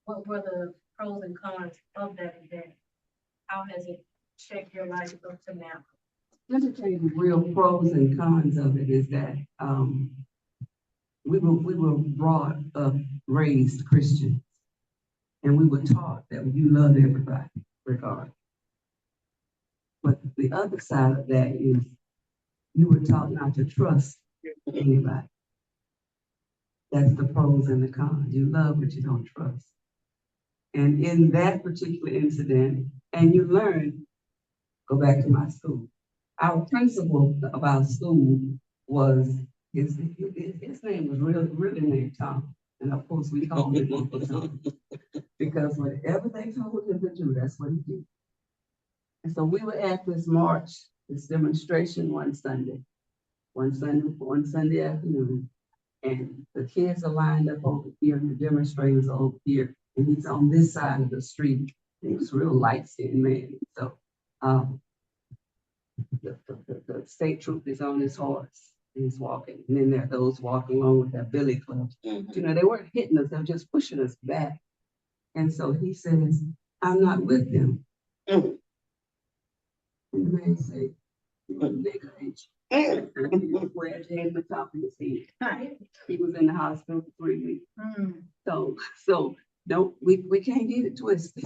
what were the pros and cons of that event? How has it shaped your life up to now? Let me tell you the real pros and cons of it is that we were brought up, raised Christian, and we were taught that you love everybody, regardless. But the other side of that is you were taught not to trust anybody. That's the pros and the cons. You love, but you don't trust. And in that particular incident, and you learn, go back to my school. Our principal of our school was, his name was really named Tom. And of course, we called him Uncle Tom. Because whatever they told him to do, that's what he did. And so we were at this march, this demonstration one Sunday afternoon. And the kids are lined up over here, and the demonstrators are over here, and he's on this side of the street. He was a real light-skinned man. So the state troop is on his horse, and he's walking. And then there are those walking along with their billy clubs. You know, they weren't hitting us, they were just pushing us back. And so he says, I'm not with them. And the man said, you're a nigga, ain't you? And he grabbed him the top of his head. He was in the hospital for 3 weeks. So don't we can't get it twisted.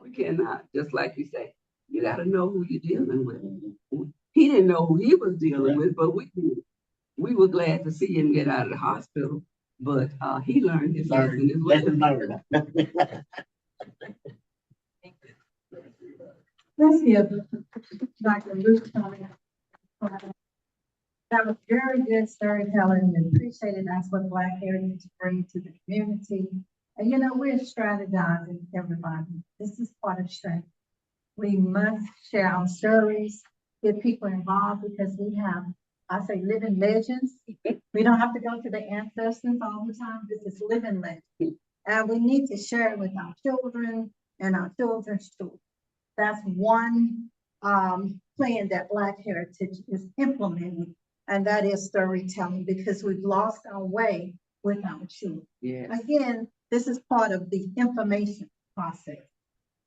We cannot. Just like you say, you got to know who you're dealing with. He didn't know who he was dealing with, but we did. We were glad to see him get out of the hospital, but he learned his lesson as well. Let's give Dr. Ruth coming. That was very good storytelling, and appreciated. That's what Black Heritage brings to the community. And you know, we're strategizing, everybody. This is part of strength. We must share our stories, get people involved, because we have, I say, living legends. We don't have to go to the ancestors all the time. This is living legends. And we need to share it with our children and our children's children. That's one plan that Black Heritage is implementing, and that is storytelling, because we've lost our way with our children. Yes. Again, this is part of the information process.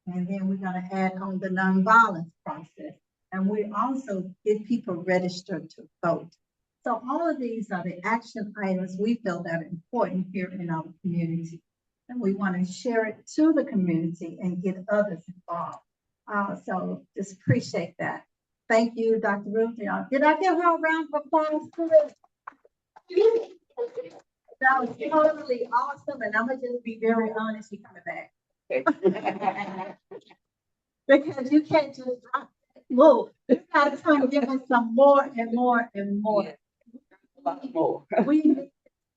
And then we're going to add on the nonviolence process. And we also get people registered to vote. So all of these are the action items we feel that are important here in our community. And we want to share it to the community and get others involved. So just appreciate that. Thank you, Dr. Ruth. Did I give her a round of applause for it? That was totally awesome. And I'm going to just be very honest, you're coming back. Because you can't just drop it. Look, you got to come and give us some more and more and more. Yeah. A lot more. We need this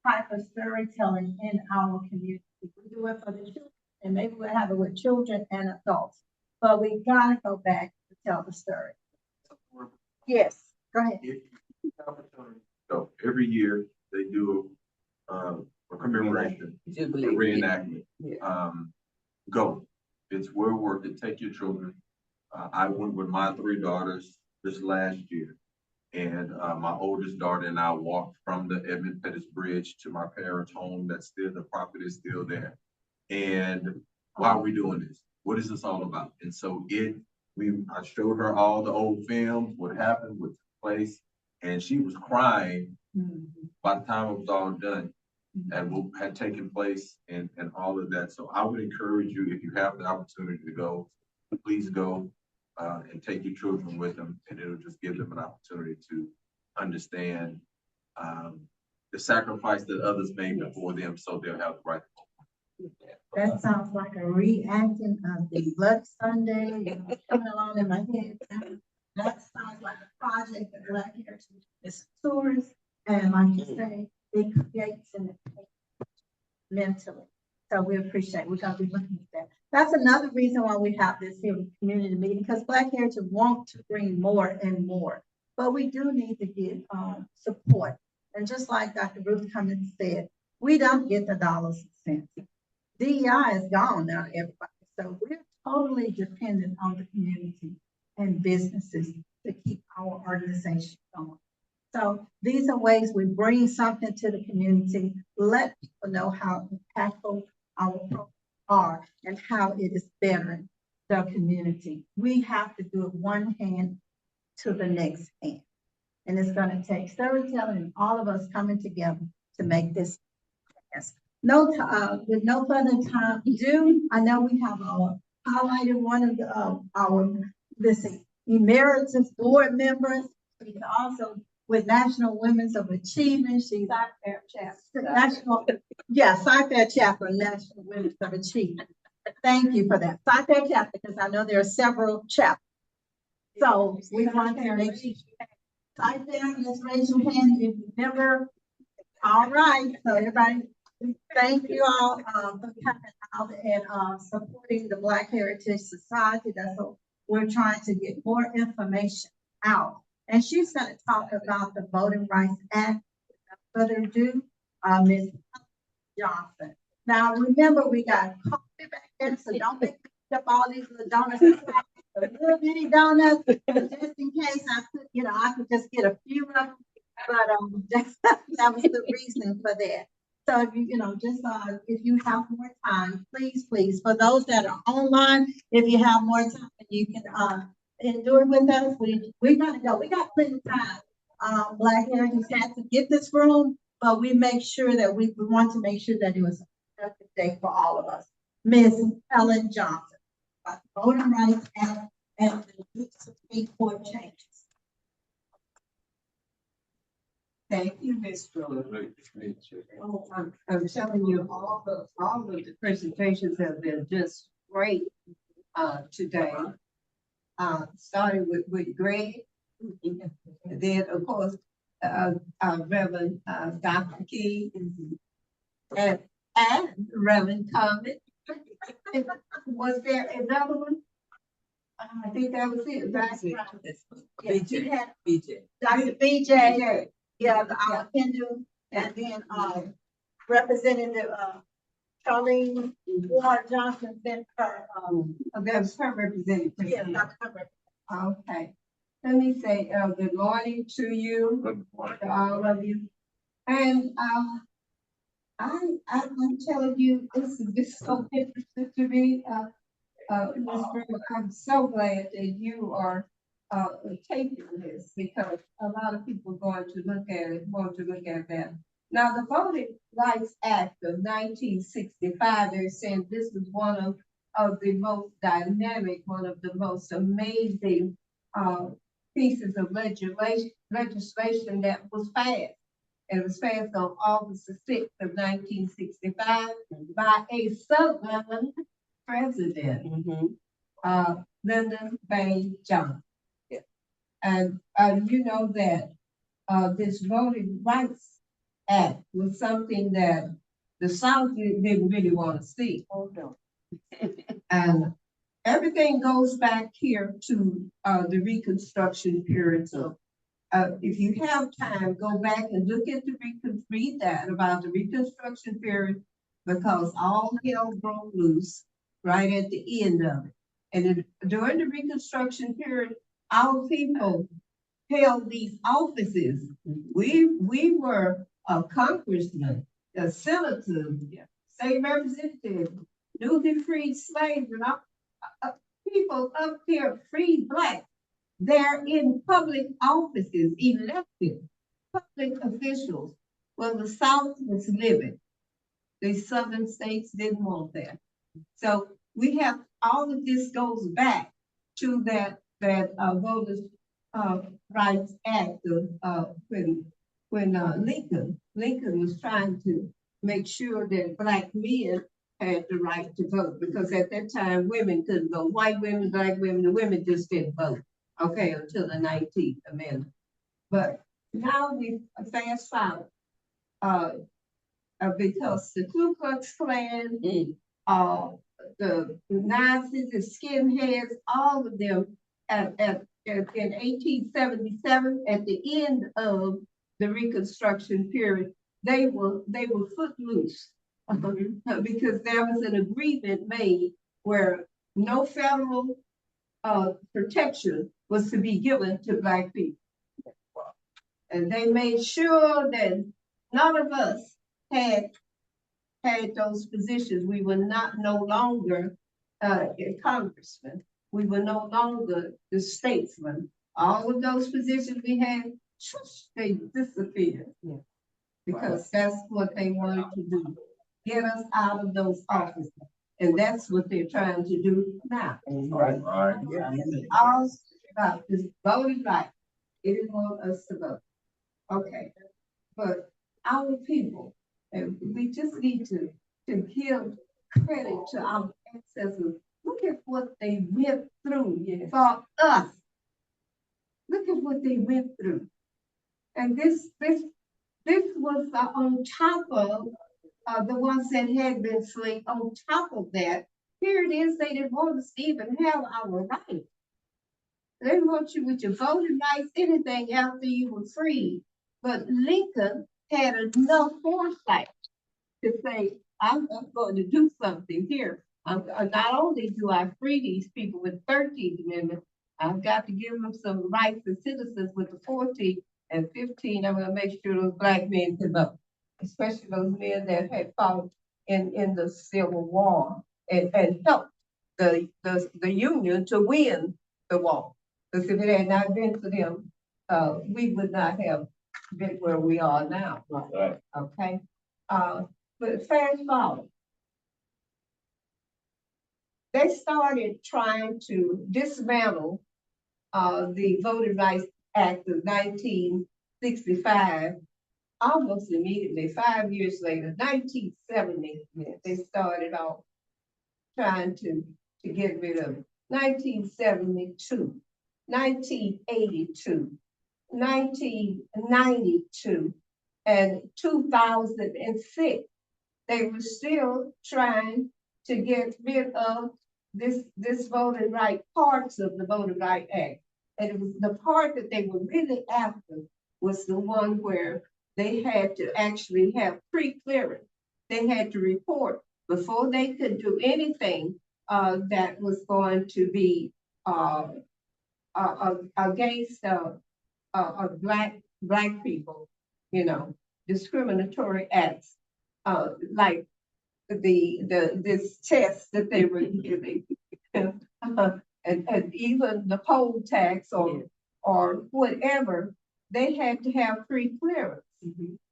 type of storytelling in our community. We do it for the children, and maybe we'll have it with children and adults. But we gotta go back to tell the story. Yes, go ahead. So every year they do a commemoration, a reenactment. Go. It's well worth it. Take your children. I went with my 3 daughters this last year, and my oldest daughter and I walked from the Edmund Pettus Bridge to my parents' home. That's still, the property is still there. And why are we doing this? What is this all about? And so I showed her all the old films, what happened, what took place, and she was crying by the time it was all done and what had taken place and all of that. So I would encourage you, if you have the opportunity to go, please go and take your children with them, and it'll just give them an opportunity to understand the sacrifice that others made before them, so they'll have the right. That sounds like a reacting of the Blood Sunday, coming along in my head. That sounds like a project that Black Heritage is tours, and like you say, it creates an mentally. So we appreciate, we're gonna be looking at that. That's another reason why we have this here community meeting, because Black Heritage want to bring more and more, but we do need to get support. And just like Dr. Ruth Cummins said, we don't get the dollars and cents. DEI is gone now, everybody. So we're totally dependent on the community and businesses to keep our organization going. So these are ways we bring something to the community, let people know how impactful our programs are and how it is bettering the community. We have to do it one hand to the next hand. And it's gonna take storytelling and all of us coming together to make this pass. With no further time ado, I know we have our highlighted one of emeritus board members. She's also with National Women's of Achievement. She's National, yeah, Sci-Fair Chapter, National Women's of Achievement. Thank you for that. Sci-Fair Chapter, because I know there are several chapters. So we want to make sure. Sci-Fair, let's raise your hand if you never. All right, so everybody, thank you all for coming out and supporting the Black Heritage Society. That's what we're trying to get more information out. And she's going to talk about the Voting Rights Act. Without further ado, Ms. Johnson. Now, remember, we got coffee back there, so don't make me pick up all these little donuts. Little bitty donuts, just in case I could, I could just get a few of them. But that was the reason for that. So if if you have more time, please, for those that are online, if you have more time, you can endure with us. We're gonna go. We got plenty of time. Black Heritage had to get this room, but we make sure that we want to make sure that it was a productive day for all of us. Ms. Helen Johnson, about the Voting Rights Act and the Supreme Court changes. Thank you, Ms. Fuller. I'm telling you, all of the presentations have been just great today. Starting with Greg, and then of course Reverend Dr. Key and Reverend Comet. Was there another one? I think that was it. BJ. Dr. BJ. Yeah, our Hindu, and then Representative Charlene Ward Johnson sent her. That was her representative. Yeah, Dr. Hubbard. Okay. Let me say good morning to you, to all of you. And I'm telling you, this is so interesting to me. Ms. Burke, I'm so glad that you are taking this, because a lot of people want to look at that. Now, the Voting Rights Act of 1965, they're saying this is one of the most dynamic, one of the most amazing pieces of legislation that was passed. And it was passed on August the 6th of 1965 by a Southern president, Lyndon B. Johnson. And you know that this Voting Rights Act was something that the South didn't really want to see. Oh, no. And everything goes back here to the Reconstruction period. So if you have time, go back and look at read that about the Reconstruction period, because all hell broke loose right at the end of it. And during the Reconstruction period, our people held these offices. We were a congressman, a senator, state representative, newly freed slaves, and people up here, free Black. They're in public offices, elected public officials, where the South was living. The Southern states didn't want that. So we have, all of this goes back to that Voters Rights Act of when Lincoln was trying to make sure that Black men had the right to vote, because at that time women couldn't vote. White women, Black women, the women just didn't vote. Okay, until the 19th Amendment. But now we fast forward because the Ku Klux Klan, the Nazis, the skinheads, all of them in 1877, at the end of the Reconstruction period, they were footloose because there was an agreement made where no federal protection was to be given to Black people. And they made sure that none of us had those positions. We were no longer a congressman. We were no longer the statesman. All of those positions we had, they disappeared. Yeah. Because that's what they wanted to do, get us out of those offices. And that's what they're trying to do now. Right. It's all about this voting right. They didn't want us to vote. Okay, but our people, and we just need to give credit to our ancestors. Look at what they went through for us. Look at what they went through. And this was on top of the ones that had been slain. On top of that, here it is, they didn't want us to even have our rights. They didn't want you with your voting rights, anything after you were free. But Lincoln had enough foresight to say, I'm going to do something here. Not only do I free these people with the 13th Amendment, I've got to give them some rights as citizens with the 14th and 15th. I'm going to make sure those black men can vote, especially those men that had fought in the Civil War and helped the Union to win the war. Because if it had not been for them, we would not have been where we are now. Right. Okay. But fast forward, they started trying to dismantle the Voting Rights Act of 1965 almost immediately. 5 years later, 1970, they started off trying to get rid of it. 1972, 1982, 1992, and 2006. They were still trying to get rid of this voting right, parts of the Voting Right Act. And it was the part that they were really after was the one where they had to actually have pre-clearance. They had to report before they could do anything that was going to be against black people, discriminatory acts, like this test that they were giving, and even the poll tax or whatever, they had to have pre-clearance.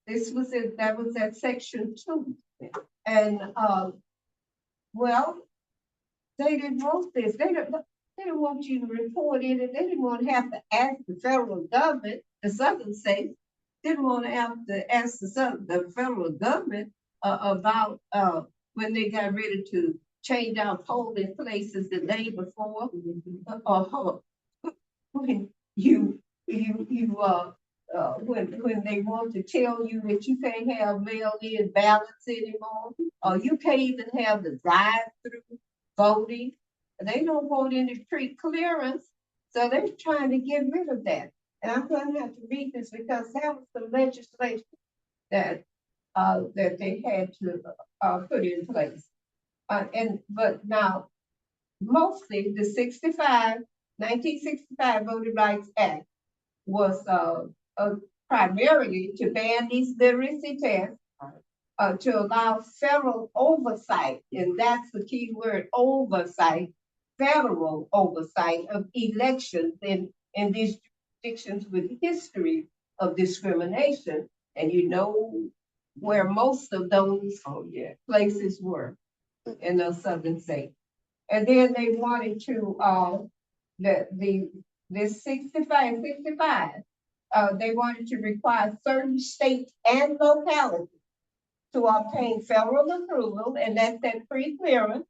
That was at section 2. And well, they didn't want this. They didn't want you to report it, and they didn't want to have to ask the federal government. The southern states didn't want to have to ask the federal government about when they got ready to change out polling places the day before. When when they want to tell you that you can't have mail-in ballots anymore, or you can't even have the drive-through voting. They don't want any pre-clearance, so they're trying to get rid of that. And I'm going to have to read this because that was the legislation that they had to put in place. But now, mostly the 1965 Voting Rights Act was primarily to ban these literacy tests, to allow federal oversight, and that's the key word, oversight, federal oversight of elections in these jurisdictions with history of discrimination. And you know where most of those places were in those southern states. And then they wanted to, this 65, they wanted to require certain states and localities to obtain federal approval, and that's that pre-clearance,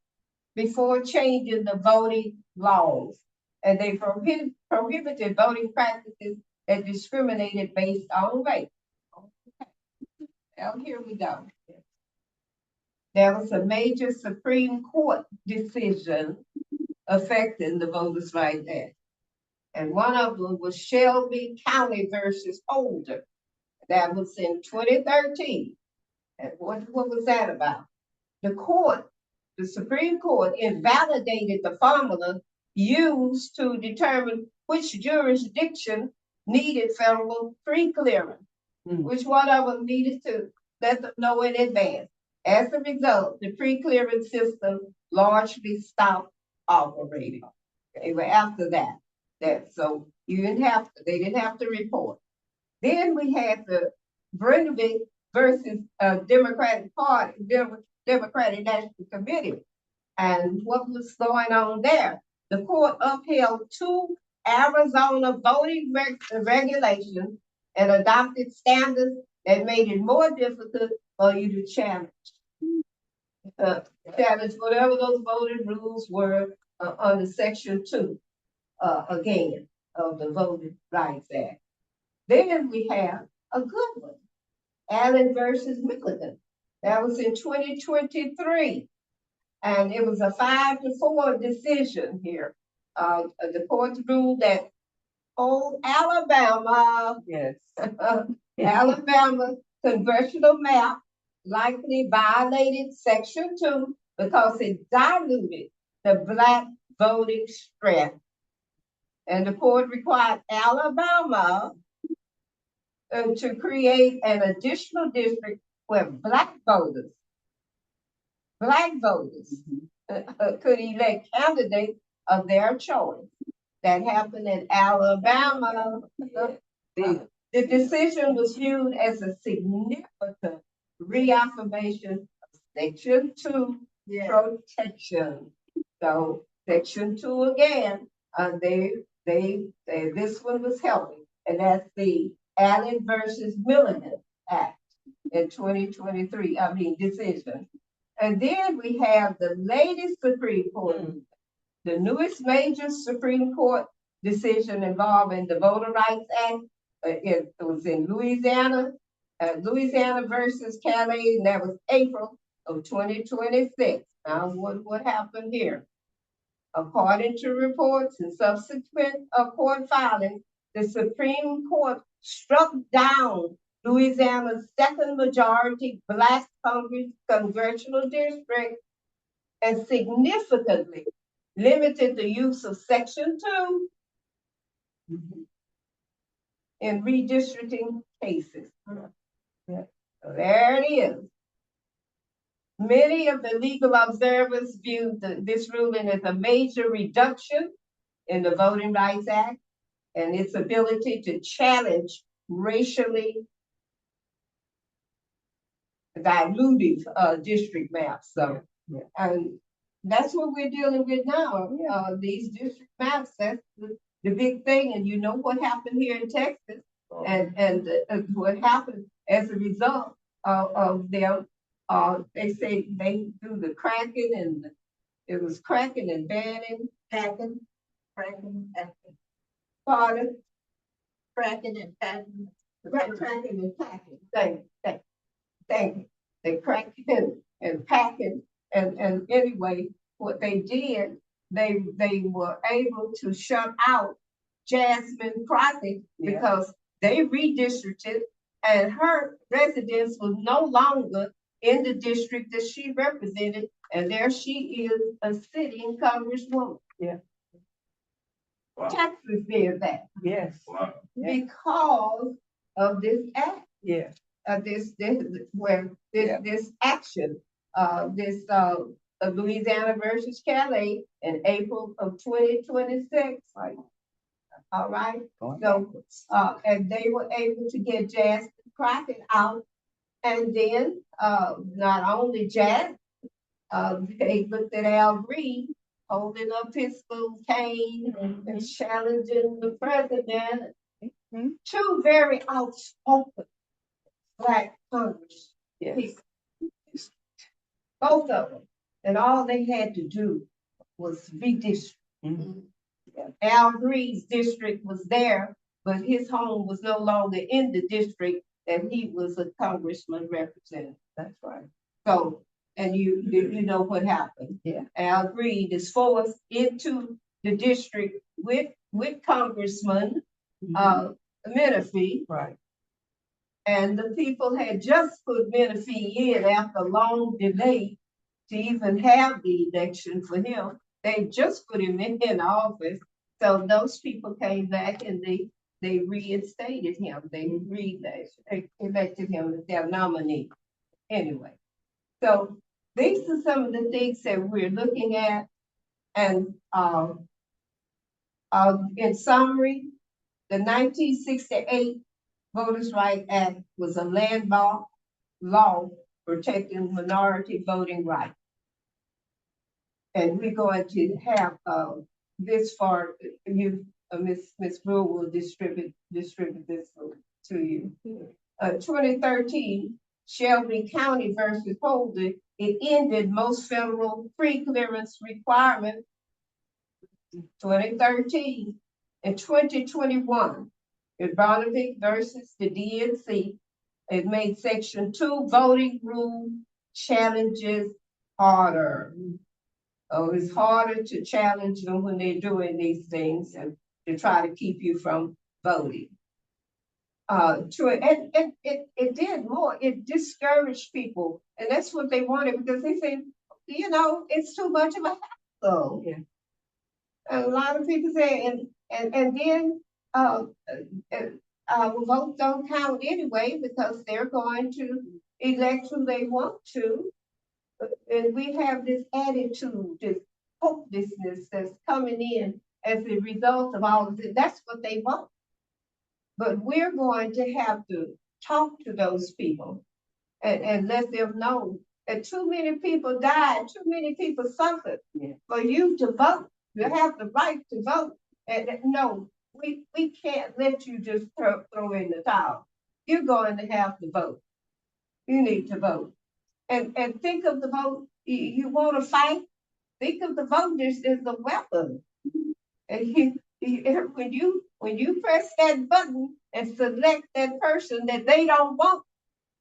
before changing the voting laws. And they prohibited voting practices that discriminated based on race. Okay. Now here we go. There was a major Supreme Court decision affecting the Voters' Rights Act. And one of them was Shelby County versus Holder. That was in 2013. And what was that about? The Supreme Court invalidated the formula used to determine which jurisdiction needed federal pre-clearance, which one of them needed to let them know in advance. As a result, the pre-clearance system largely stopped operating. Okay, well, after that, so they didn't have to report. Then we had the Brindley versus Democratic Party, Democratic National Committee. And what was going on there? The court upheld 2 Arizona voting regulations and adopted standards that made it more difficult for you to challenge whatever those voting rules were under Section 2, again, of the Voting Rights Act. Then we have a good one, Allen versus Milligan. That was in 2023. And it was a 5-4 decision here. The court ruled that Alabama, Yes. Alabama congressional map likely violated Section 2 because it diluted the Black voting strength. And the court required Alabama to create an additional district where Black voters could elect candidates of their choice. That happened in Alabama. The decision was viewed as a significant reaffirmation of Section 2 protection. So Section 2 again, this one was helping, and that's the Allen versus Milligan Act in 2023. Decision. And then we have the latest Supreme Court, the newest major Supreme Court decision involving the Voter Rights Act. It was in Louisiana, Louisiana versus Calais, and that was April of 2026. Now, what happened here? According to reports and subsequent court filings, the Supreme Court struck down Louisiana's second majority Black congressional district and significantly limited the use of Section 2 in redistricting cases. So there it is. Many of the legal observers viewed this ruling as a major reduction in the Voting Rights Act and its ability to challenge racially dilutive district maps. So, and that's what we're dealing with now. These district maps, that's the big thing. And you know what happened here in Texas, and what happened as a result of their, they say they do the cracking, and it was cracking and banning, Packing, cracking, packing, pardon, cracking and packing. cracking and packing. Thank you. They cracking and packing, and anyway, what they did, they were able to shut out Jasmine Crockett because they redistricted, and her residence was no longer in the district that she represented, and there she is, a sitting congresswoman. Wow. Texas did that. Wow. Because of this act. This action, Louisiana versus Calais in April of 2026. All right. So, and they were able to get Jasmine Crockett out, and then not only Jasmine, they looked at Al Green holding up his little cane and challenging the president. Two very outspoken Black Congress people. Both of them. And all they had to do was redistrict. Al Green's district was there, but his home was no longer in the district that he was a congressman representing. That's right. So, and you know what happened. Al Green is forced into the district with Congressman Menifee. Right. And the people had just put Menifee in after a long delay to even have the election for him. They just put him in office. So those people came back and they they reinstated him. They elected him as their nominee anyway. So these are some of the things that we're looking at. And in summary, the 1968 Voters' Rights Act was a landmark law protecting minority voting rights. And we're going to have this for you, Ms. Brewer will distribute this to you. 2013, Shelby County versus Holder, it ended most federal pre-clearance requirements. 2013 and 2021, Barnaby versus the DNC, it made Section 2 voting rule challenges harder. Oh, it's harder to challenge them when they're doing these things and to try to keep you from voting. It did more. It discouraged people, and that's what they wanted because they said, you know, it's too much of a hassle. Yeah. And a lot of people say, and then votes don't count anyway because they're going to elect who they want to. And we have this attitude, this hopelessness that's coming in as a result of all of this. That's what they want. But we're going to have to talk to those people and let them know that too many people died, too many people suffered for you to vote. You have the right to vote. And no, we can't let you just throw in the towel. You're going to have to vote. You need to vote. And think of the vote. You want to fight? Think of the vote as a weapon. And when you press that button and select that person that they don't want,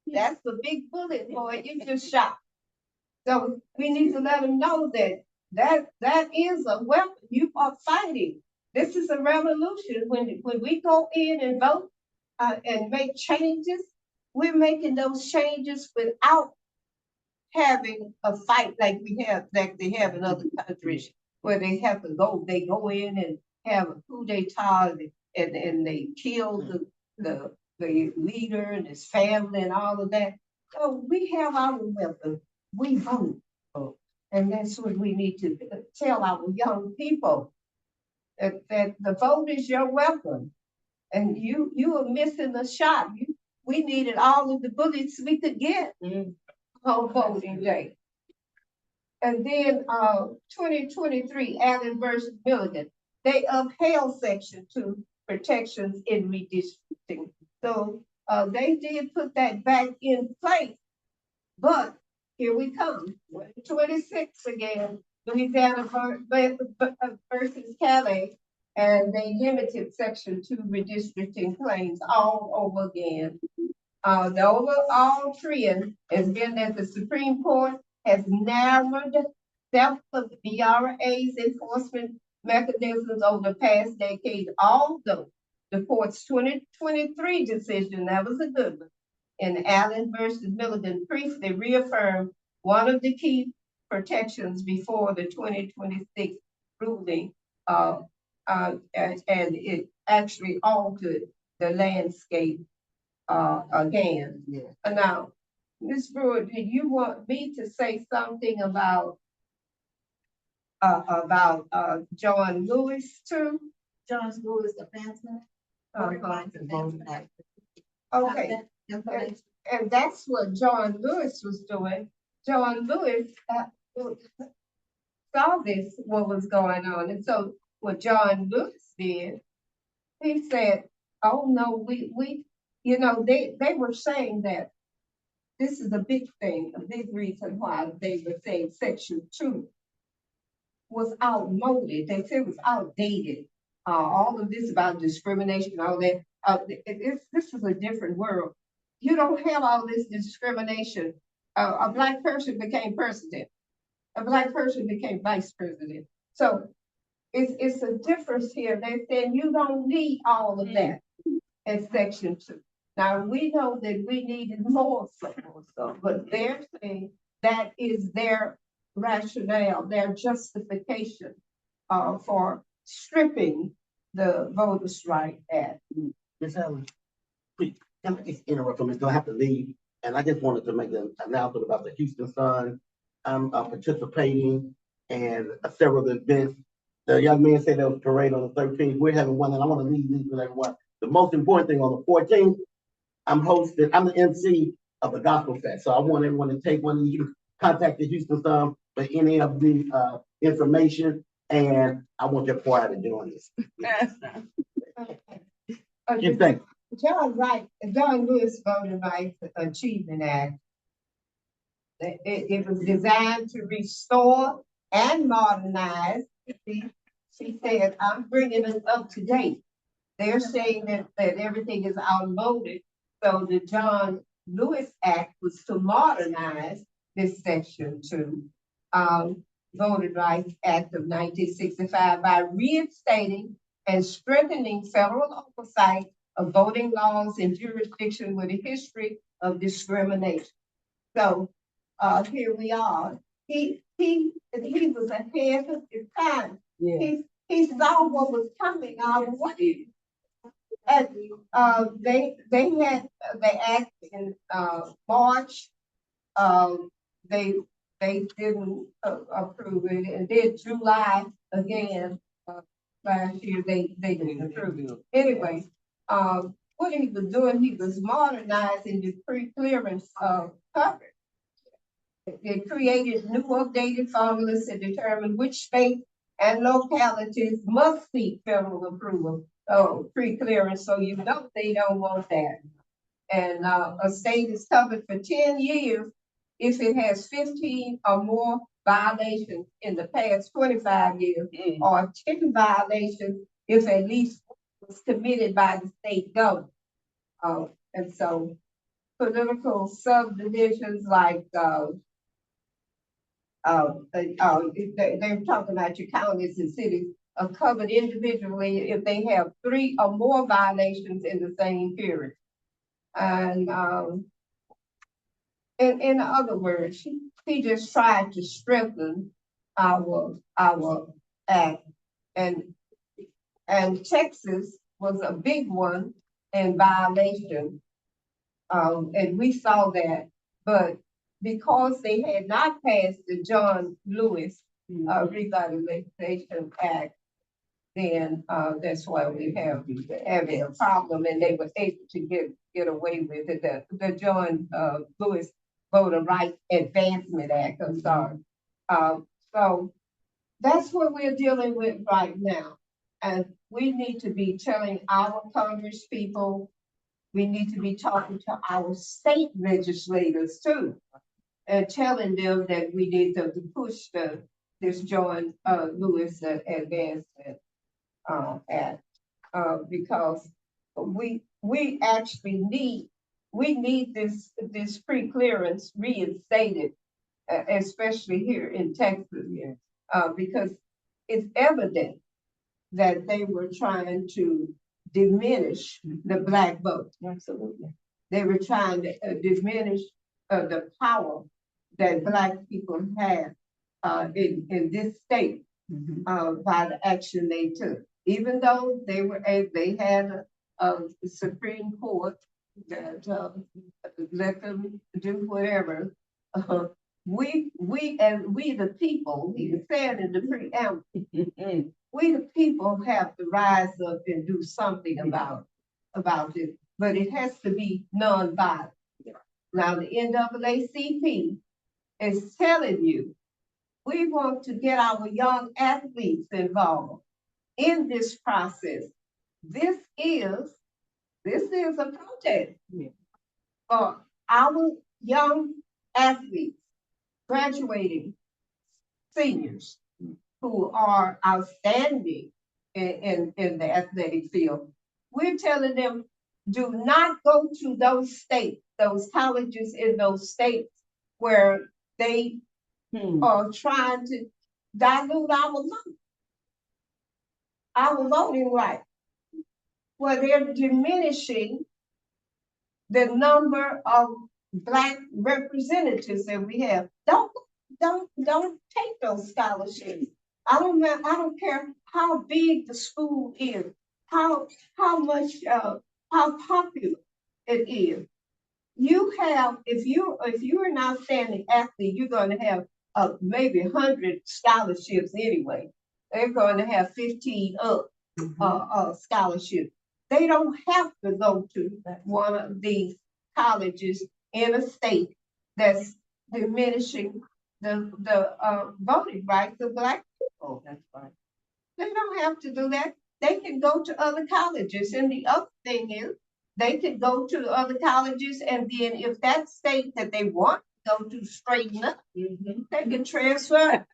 that's the big bullet, boy. You just shot. So we need to let them know that is a weapon. You are fighting. This is a revolution. When we go in and vote and make changes, we're making those changes without having a fight like they have in other countries where they have to go. They go in and have a coup d'etat and they kill the leader and his family and all of that. So we have our weapon. We vote. And that's what we need to tell our young people, that the vote is your weapon. And you are missing the shot. We needed all of the bullets we could get on voting day. And then 2023, Allen versus Milligan, they upheld Section 2 protections in redistricting. So they did put that back in place. But here we come, 26 again, Louisiana versus Calais, and they limited Section 2 redistricting claims all over again. The overall trend has been that the Supreme Court has narrowed depth of the BRA's enforcement mechanisms over the past decade, although the court's 2023 decision, that was a good one, in Allen versus Milligan briefly reaffirmed one of the key protections before the 2026 ruling, and it actually altered the landscape again. Yeah. Now, Ms. Brewer, do you want me to say something about John Lewis too? John Lewis, the Klansman. Okay. And that's what John Lewis was doing. John Lewis saw what was going on. And so what John Lewis did, he said, oh no, we they were saying that this is a big thing, a big reason why they were saying Section 2 was outmoded. They said it was outdated. All of this about discrimination, all that. This is a different world. You don't have all this discrimination. A Black person became president. A Black person became vice president. So it's a difference here. They're saying you don't need all of that in Section 2. Now we know that we needed more stuff, but they're saying that is their rationale, their justification for stripping the Voters' Right Act. Ms. Allen, please, can I just interrupt for a minute? I have to leave. And I just wanted to make an announcement about the Houston Sun. I'm participating in several events. The young man said there was a parade on the 13th. We're having one, and I want to leave with everyone. The most important thing on the 14th, I'm the MC of the Gospel Fest. So I want everyone to take one of you, contact the Houston Sun for any of the information. And I want your choir to join us. You think? John Lewis Voting Rights Achievement Act. It was designed to restore and modernize. She said, I'm bringing it up to date. They're saying that everything is outmoded. So the John Lewis Act was to modernize this section 2, Voting Rights Act of 1965 by reinstating and strengthening federal oversight of voting laws in jurisdiction with a history of discrimination. So here we are. He was ahead of his time. Yeah. He saw what was coming our way. And they act in March. They didn't approve it, and then July again last year they didn't approve it. Anyway, what he was doing, he was modernizing the pre-clearance coverage. It created new updated formulas to determine which states and localities must seek federal approval of pre-clearance, so you know they don't want that. And a state is covered for 10 years if it has 15 or more violations in the past 25 years, or 10 violations if at least was committed by the state government. And so political subdivisions like they're talking about your counties and cities are covered individually if they have 3 or more violations in the same period. And in other words, he just tried to strengthen our act. And Texas was a big one in violation. And we saw that, but because they had not passed the John Lewis Revitalization Act, then that's why we have having a problem, and they were able to get away with it. The John Lewis Voter Rights Advancement Act, I'm sorry. So that's what we're dealing with right now. And we need to be telling our Congress people, we need to be talking to our state legislators too, and telling them that we need to push this John Lewis Advancement Act, because we actually need this pre-clearance reinstated, especially here in Texas, because it's evident that they were trying to diminish the Black vote. Absolutely. They were trying to diminish the power that Black people have in this state by the action they took. Even though they had a Supreme Court that let them do whatever, we the people, he said in the preamble, we the people have to rise up and do something about it, but it has to be nonviolent. Now the NAACP is telling you, we want to get our young athletes involved in this process. This is a protest for our young athletes, graduating seniors who are outstanding in the athletic field. We're telling them, do not go to those states, those colleges in those states where they are trying to dilute our voting rights, where they're diminishing the number of Black representatives that we have. Don't take those scholarships. I don't care how big the school is, how much, how popular it is. You have, if you're an outstanding athlete, you're going to have maybe 100 scholarships anyway. They're going to have 15 scholarships. They don't have to go to one of these colleges in a state that's diminishing the voting rights of Black people. That's right. They don't have to do that. They can go to other colleges. And the other thing is, they can go to other colleges, and then if that state that they want to go to straighten up, they can transfer.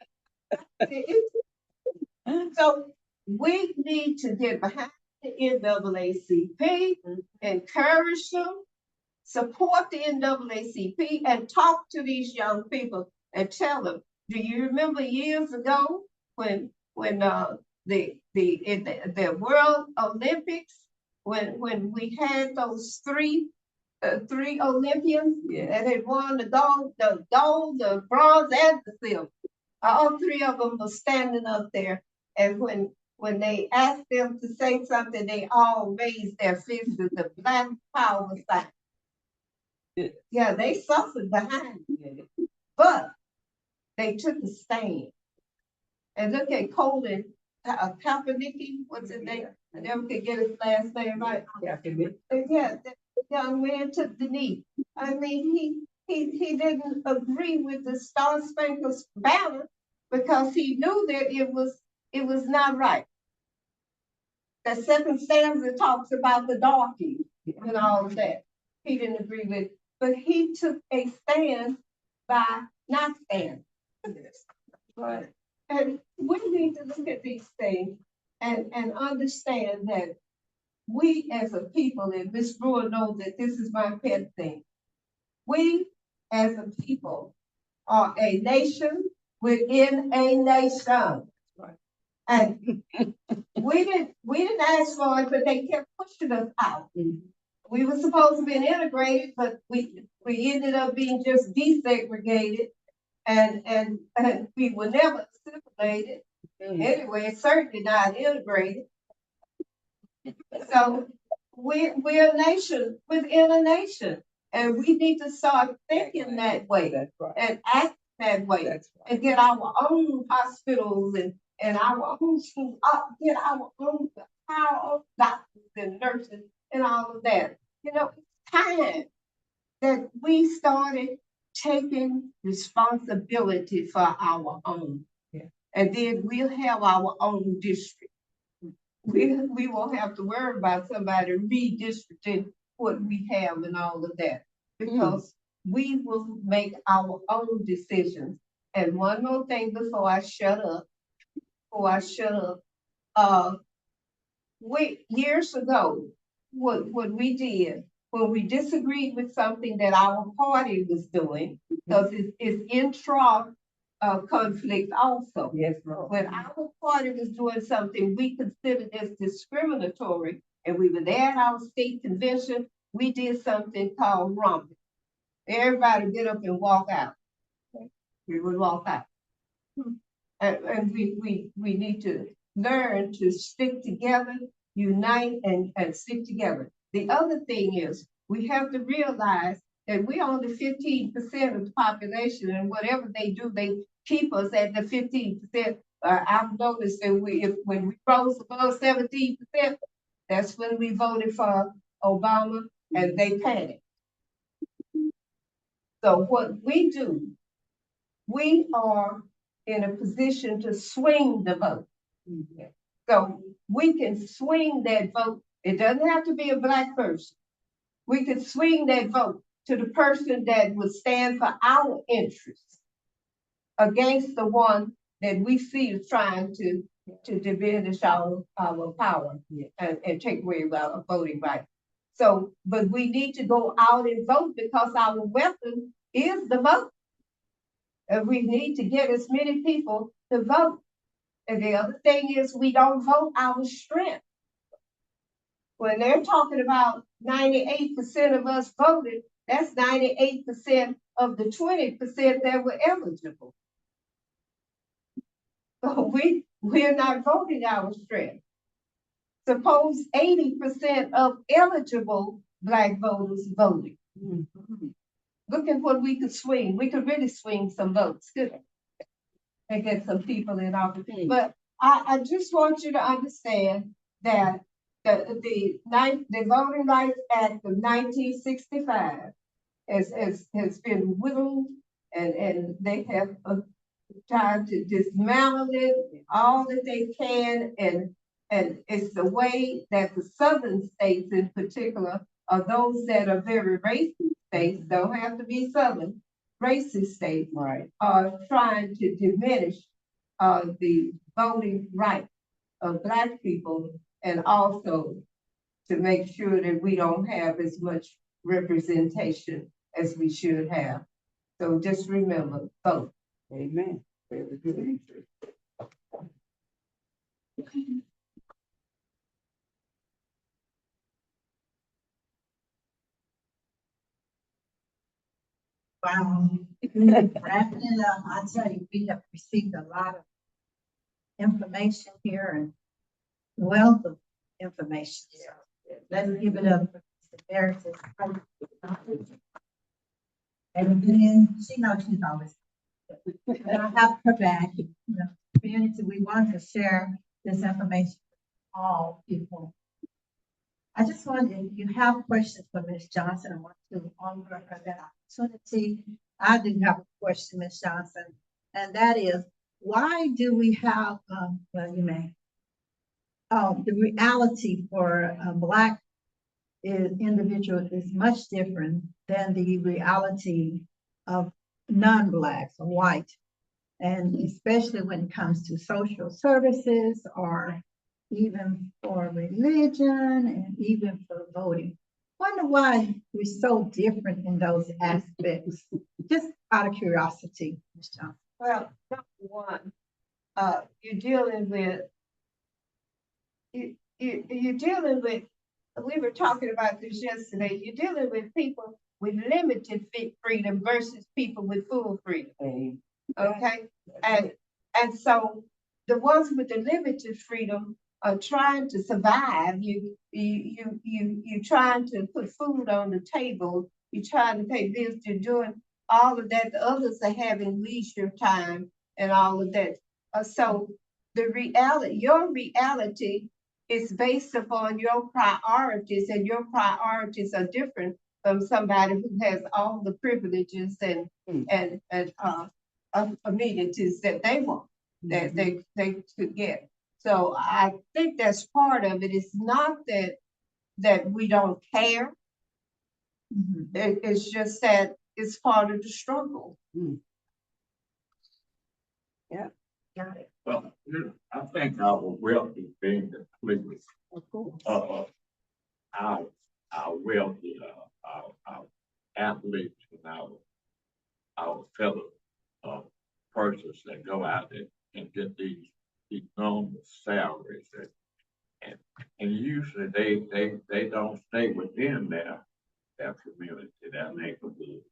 So we need to get behind the NAACP, encourage them, support the NAACP, and talk to these young people and tell them, do you remember years ago when the World Olympics, when we had those three Olympians and they won the gold, the bronze, and the silver. All three of them were standing up there, and when they asked them to say something, they all raised their fists as the Black Power sign. Yeah, they suffered behind it, but they took a stand. And look at Colin Kaepernick, what's his name? I never could get his last name right. Yeah, that young man took the knee. I mean, he didn't agree with the Star Spangled Banner because he knew that it was not right. The second stanza talks about the darkies and all of that. He didn't agree with, but he took a stand by not standing. Right. And we need to look at these things and understand that we as a people, and Ms. Brewer knows that this is my pet thing. We as a people are a nation within a nation. Right. And we didn't ask for it, but they kept pushing us out. We were supposed to be integrated, but we ended up being just desegregated. And we were never assimilated. Anyway, certainly not integrated. So we're a nation within a nation, and we need to start thinking that way and act that way, and get our own hospitals and our own schools, get our own doctors and nurses and all of that. You know, it's time that we started taking responsibility for our own. Yeah. And then we'll have our own district. We won't have to worry about somebody redistricting what we have and all of that, because we will make our own decisions. And one more thing before I shut up, years ago, what we did, when we disagreed with something that our party was doing, because it's intra conflict also. Yes, Lord. When our party was doing something we considered as discriminatory, and we were there at our state convention, we did something called romping. Everybody get up and walk out. We would walk out. And we need to learn to stick together, unite and stick together. The other thing is, we have to realize that we're only 15% of the population, and whatever they do, they keep us at the 15%. I've noticed that when we rose above 17%, that's when we voted for Obama, and they panicked. So what we do, we are in a position to swing the vote. So we can swing that vote. It doesn't have to be a Black person. We could swing that vote to the person that would stand for our interests against the one that we see is trying to diminish our power and take away our voting rights. So, but we need to go out and vote, because our weapon is the vote. And we need to get as many people to vote. And the other thing is, we don't vote our strength. When they're talking about 98% of us voted, that's 98% of the 20% that were eligible. we're not voting our strength. Suppose 80% of eligible Black voters voted. Look at what we could swing. We could really swing some votes, couldn't we? And get some people in office. But I just want you to understand that the Voting Rights Act of 1965 has been whittled, and they have tried to dismantle it all that they can, and it's the way that the southern states in particular are those that are very racist states, don't have to be southern, racist states, Right. are trying to diminish the voting rights of Black people, and also to make sure that we don't have as much representation as we should have. So just remember, vote. Amen. Very good. Wow. Wrapping it up, I tell you, we have received a lot of information here and wealth of information. Let's give it up for Mr. Emeritus. And then she knows she's always. And I have her back, you know, community, we want to share this information with all people. I just wonder if you have questions for Ms. Johnson, I want to offer her that opportunity. I do have a question, Ms. Johnson, and that is, why do we have, well, you may, the reality for a Black individual is much different than the reality of non-Blacks or white, and especially when it comes to social services or even for religion and even for voting. Wonder why we're so different in those aspects, just out of curiosity, Ms. Johnson. Well, number one, you're dealing with, you're dealing with, we were talking about this yesterday, you're dealing with people with limited freedom versus people with full freedom. Okay? And so the ones with the limited freedom are trying to survive. You trying to put food on the table. You're trying to pay bills. You're doing all of that. The others are having leisure time and all of that. So the reality, your reality is based upon your priorities, and your priorities are different from somebody who has all the privileges and amenities that they want, that they could get. So I think that's part of it. It's not that we don't care. It's just that it's part of the struggle. Yeah. Got it. Well, I think our wealth is being depleted. Of course. Our wealth, our athletes and our fellow persons that go out and get these enormous salaries, and usually they don't stay within their community, their neighborhoods.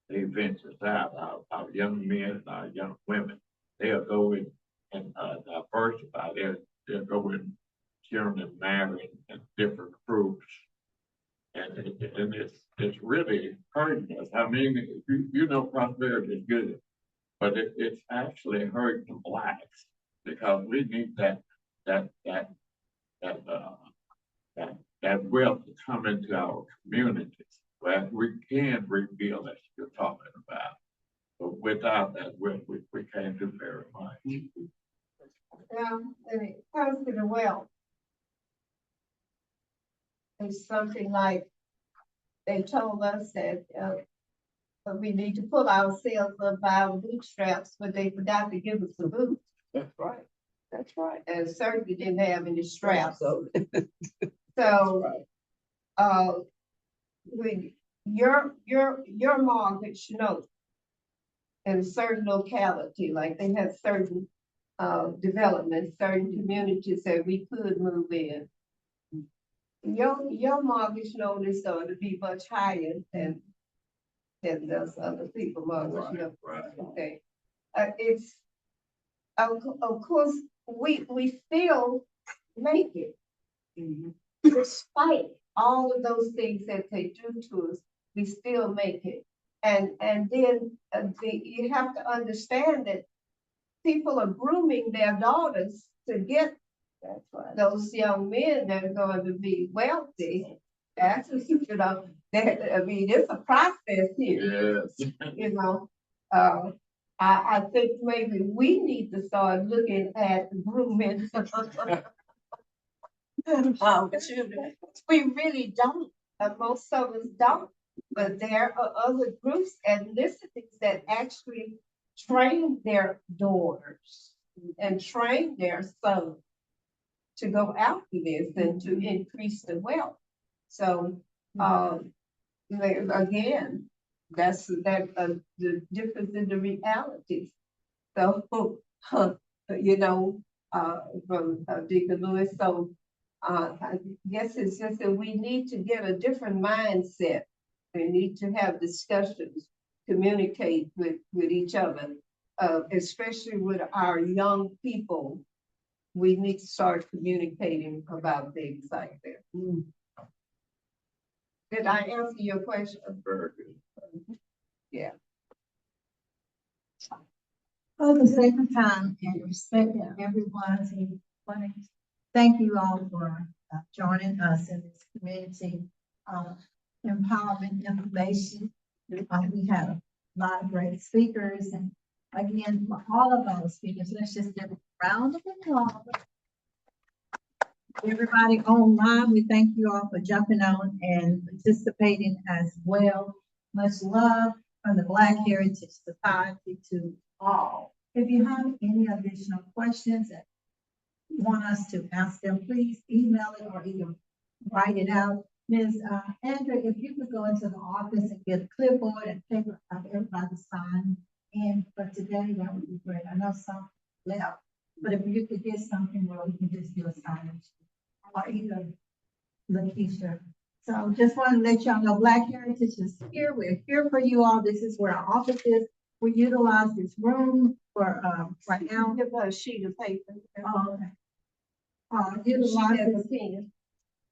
They venture out. Our young men and our young women, they'll go in and diversify. They'll go in sharing and marrying in different groups. And it's really hurting us. I mean, you know, prosperity is good, but it's actually hurting the Blacks, because we need that wealth to come into our communities where we can rebuild, as you're talking about. But without that wealth, we can't do very much. Now, when it comes to the wealth, it's something like they told us that we need to pull ourselves up by our bootstraps, but they forgot to give us the boots. That's right. That's right. And certainly didn't have any straps. So, So, when your mortgage note in a certain locality, like they have certain developments, certain communities that we could move in. Your mortgage note is going to be much higher than those other people mortgage note. Right. Okay. of course, we still make it. Despite all of those things that they do to us, we still make it. And then you have to understand that people are grooming their daughters to get those young men that are going to be wealthy. That's, I mean, it's a process here. Yes. You know, I think maybe we need to start looking at grooming. We really don't. Most of us don't. But there are other groups, ethnicities that actually train their daughters and train their sons to go after this and to increase the wealth. So, again, that's the difference in the realities. So, you know, from Deacon Lewis. So, I guess it's just that we need to get a different mindset. We need to have discussions, communicate with each other, especially with our young people. We need to start communicating about things like that. Did I answer your question? Very good. Yeah. For the sake of time and respecting everyone's feelings, thank you all for joining us in this community empowerment information. We had a lot of great speakers, and again, for all of our speakers, let's just give a round of applause. Everybody online, we thank you all for jumping on and participating as well. Much love from the Black Heritage Society to all. If you have any additional questions that you want us to ask them, please email it or either write it out. Ms. Andrea, if you could go into the office and get a clipboard and paper of everybody sign in for today, that would be great. I know some left, but if you could get something where we can just do a sign or either Lakeisha. So just want to let y'all know Black Heritage is here. We're here for you all. This is where our office is. We utilize this room for right now. Give her a sheet of paper. Utilize this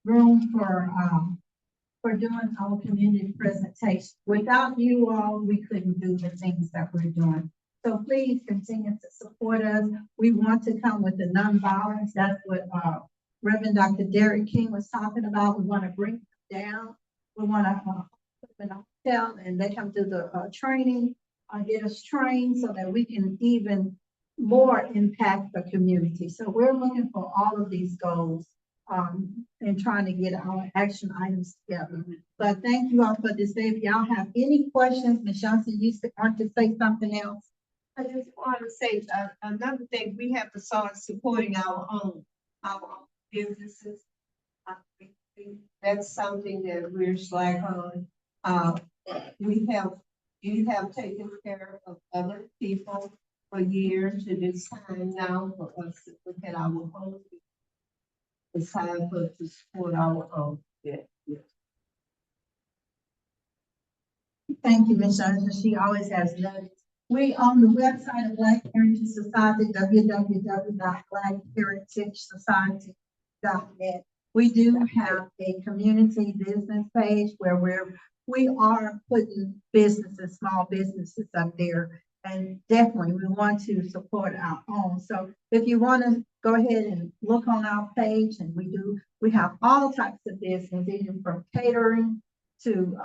room for doing our community presentation. Without you all, we couldn't do the things that we're doing. So please continue to support us. We want to come with the nonviolence. That's what Reverend Dr. Derek King was talking about. We want to bring them down. We want to put them in a hotel and they come to the training, get us trained so that we can even more impact the community. So we're looking for all of these goals and trying to get our action items together. But thank you all for this day. If y'all have any questions, Ms. Johnson, you want to say something else? I just want to say another thing, we have to start supporting our own businesses. That's something that we're slack on. You have taken care of other people for years, and it's time now for us to look at our own. It's time for us to support our own. Yeah. Thank you, Ms. Johnson. She always has nuggets. We on the website of Black Heritage Society, www.blackheritagesociety.net. We do have a community business page where we are putting businesses, small businesses up there. And definitely we want to support our own. So if you want to go ahead and look on our page, and we have all types of business, even from catering to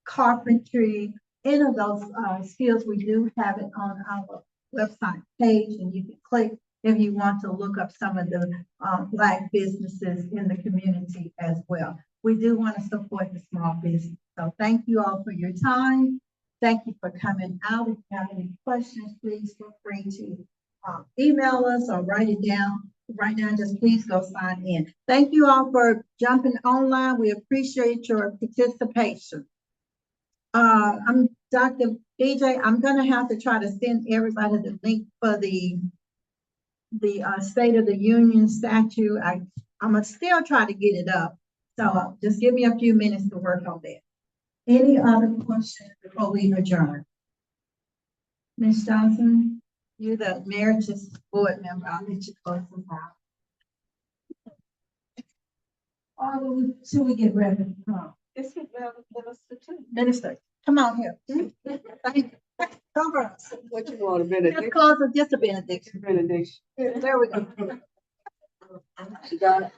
carpentry, any of those skills, we do have it on our website page, and you can click if you want to look up some of the Black businesses in the community as well. We do want to support the small business. So thank you all for your time. Thank you for coming out. If you have any questions, please feel free to email us or write it down. Right now, just please go sign in. Thank you all for jumping online. We appreciate your participation. I'm Dr. DJ. I'm gonna have to try to send everybody the link for the State of the Union statue. I'm gonna still try to get it up. So just give me a few minutes to work on that. Any other questions before we adjourn? Ms. Johnson? You the emeritus board member, I'll let you close this out. Till we get ready to come. This is Minister too. Minister, come on here. Thank you. Cover us. What you want, a Just benediction? close it, just a benediction. Benediction. There we go. God,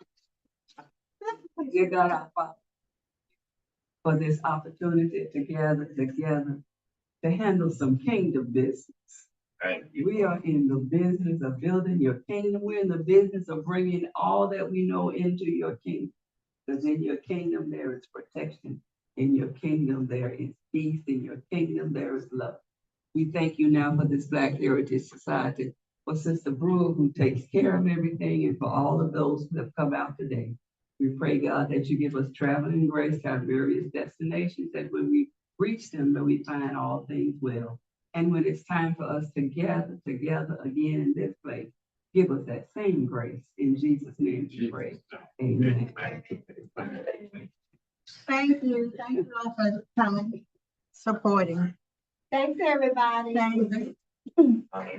dear God, our Father, for this opportunity to gather together to handle some kingdom business. We are in the business of building your kingdom. We're in the business of bringing all that we know into your kingdom. Because in your kingdom, there is protection. In your kingdom, there is peace. In your kingdom, there is love. We thank you now for this Black Heritage Society, for Sister Brewer, who takes care of everything, and for all of those who have come out today. We pray, God, that you give us traveling grace to our various destinations, that when we reach them, that we find all things well. And when it's time for us to gather together again in this place, give us that same grace. In Jesus' name we pray. Amen. Thank you all for coming, supporting. Thanks, everybody. Thank you.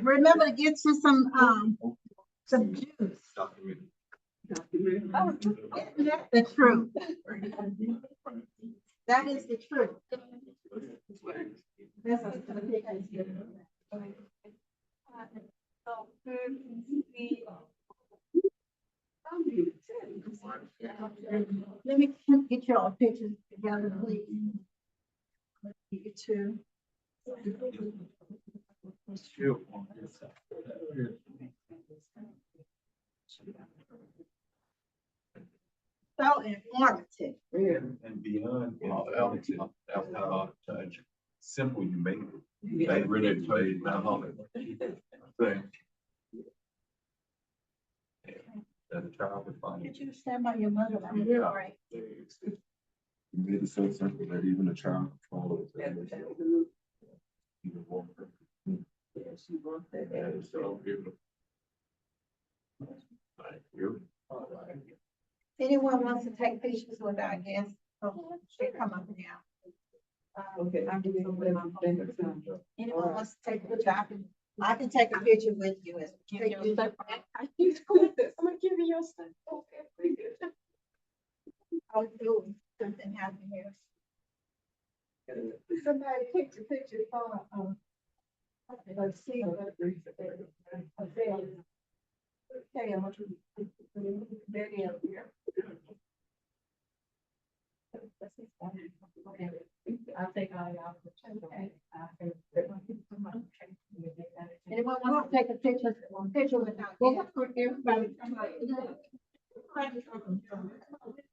Remember to get you some juice. Isn't that the truth? That is the truth. That's Let me get your pictures together, please. You too. So informative. And beyond, touch, simple you make it. They really played that on it. That a child would find Did it. you stand by your mother? I'm Yeah. sorry. You made it so simple that even a child can follow it. Even more perfect. That is so beautiful. Thank you. Anyone wants to take pictures with our guests? They come up now. Okay. Anyone wants to take a picture? I can take a picture with you. I'm gonna give you your stuff. Okay. I'll do something happen here. Somebody take the picture for, let's see. Very up here. I'll take all y'all. Okay. Anyone want to take a picture with our guests? Everybody come out.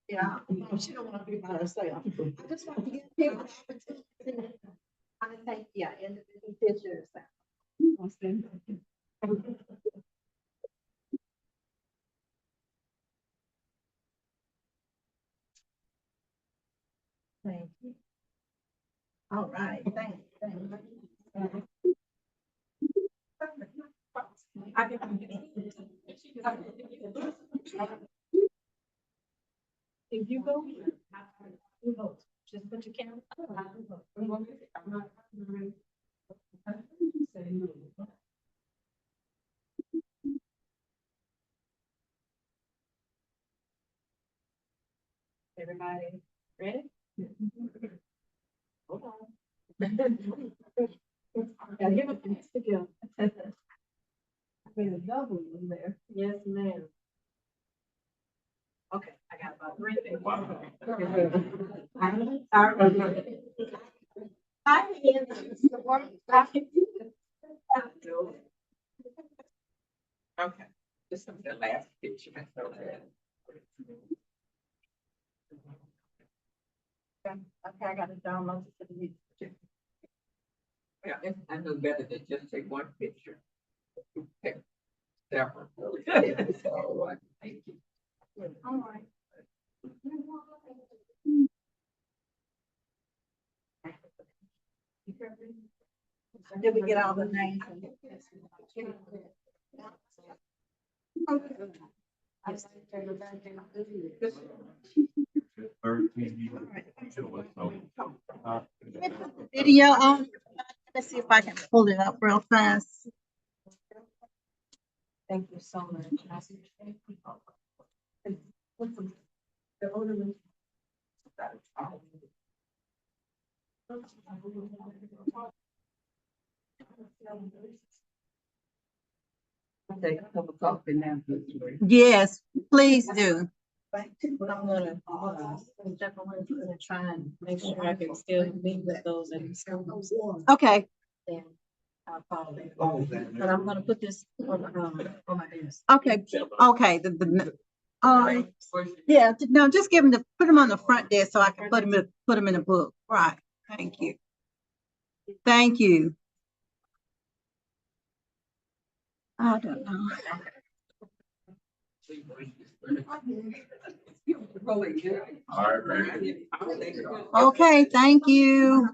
Yeah, she don't want to be by herself. I just want to give people an opportunity. I think, yeah, individual pictures. Thank you. All right, thank you. If you go, you vote. Just put your camera. Everybody ready? Hold on. Gotta give it to you. I made a double in there. Yes, ma'am. Okay, I got about 3 things. Okay, this is the last picture. Okay, I got to download it to the YouTube. Yeah, I know better than just take one picture. Take several. So, thank you. All right. Did we get all the names? Video on. Let's see if I can pull it up real fast. Thank you so much. The order. Take a cup of coffee now. Yes, please do. I'm gonna, try and make sure I can still meet with those and. Okay, Then I'll follow them. But I'm gonna put this on my desk. okay, okay, yeah, no, just give them put them on the front desk so I can put them in a book. Right, thank you. Thank you. I don't know. All right. Okay, thank you.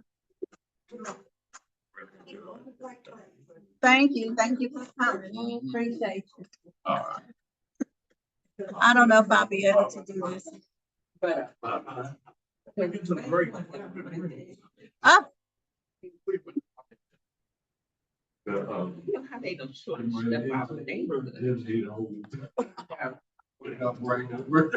Thank you for coming. Appreciate you. All right. I don't know if I'll be able to do this. But. Oh, You know how they don't step out of the neighborhood.